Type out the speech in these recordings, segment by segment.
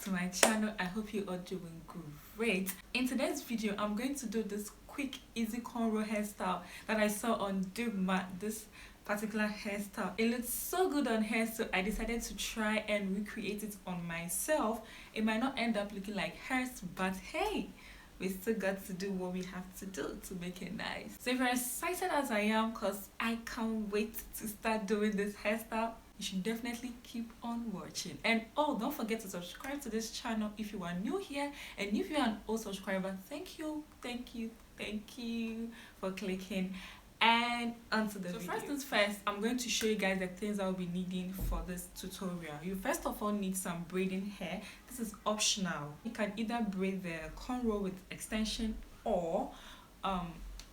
to my channel. I hope you are doing great. In today's video, I'm going to do this quick easy cornrow hairstyle that I saw on Duma. This particular hairstyle, it looks so good on hair, so I decided to try and recreate it on myself. It might not end up looking like hers, but hey, we still got to do what we have to do to make it nice. So if you're excited as I am, because I can't wait to start doing this hairstyle, you should definitely keep on watching. And oh, don't forget to subscribe to this channel if you are new here, and if you are an old subscriber, thank you for clicking. And onto the video. First things first, I'm going to show you guys the things I'll be needing for this tutorial. You first of all need some braiding hair. This is optional. You can either braid the cornrow with extension or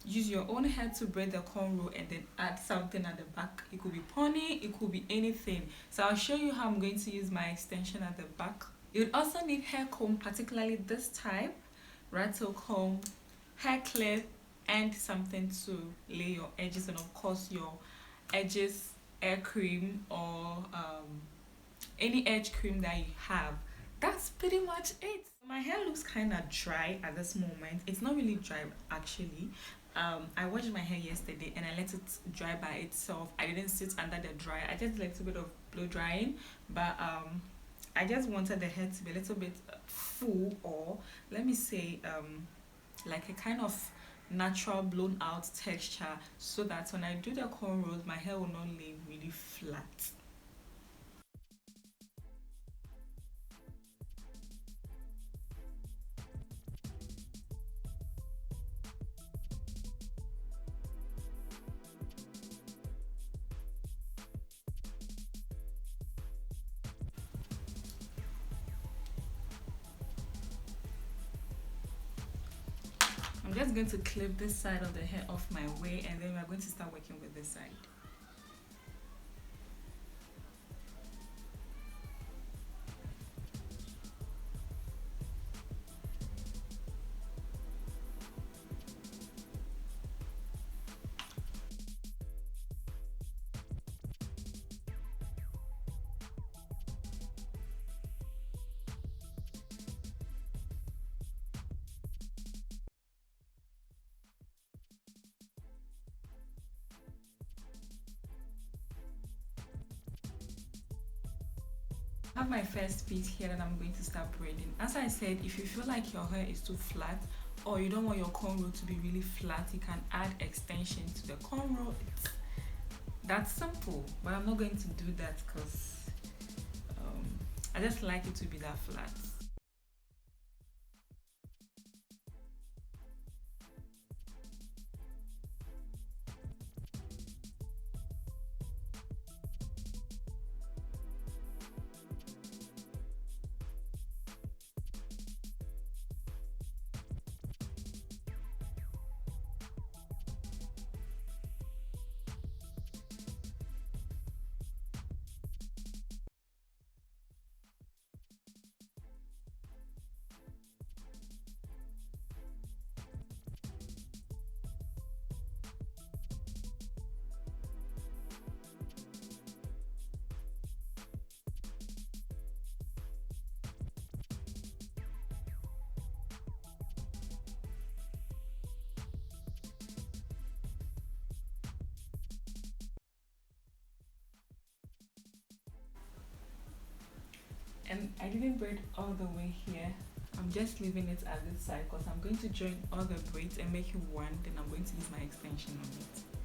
use your own hair to braid the cornrow and then add something at the back. It could be pony, it could be anything. So I'll show you how I'm going to use my extension at the back. You'd also need hair comb, particularly this type, rattle comb, hair clip, and something to lay your edges, and of course your edges air cream or any edge cream that you have. That's pretty much it. My hair looks kind of dry at this moment. It's not really dry actually. I washed my hair yesterday and I let it dry by itself. I didn't sit under the dryer. I just did a little bit of blow drying, but I just wanted the hair to be a little bit full, or let me say like a kind of natural blown out texture, so that when I do the cornrows my hair will not lay really flat. I'm just going to clip this side of the hair off my way, and then we're going to start working with this side. I have my first piece here that I'm going to start braiding. As I said, if you feel like your hair is too flat or you don't want your cornrow to be really flat, you can add extension to the cornrow. That's simple, but I'm not going to do that because I just like it to be that flat. And I didn't braid all the way here. I'm just leaving it at this side because I'm going to join all the braids and make it one. Then I'm going to use my extension on it.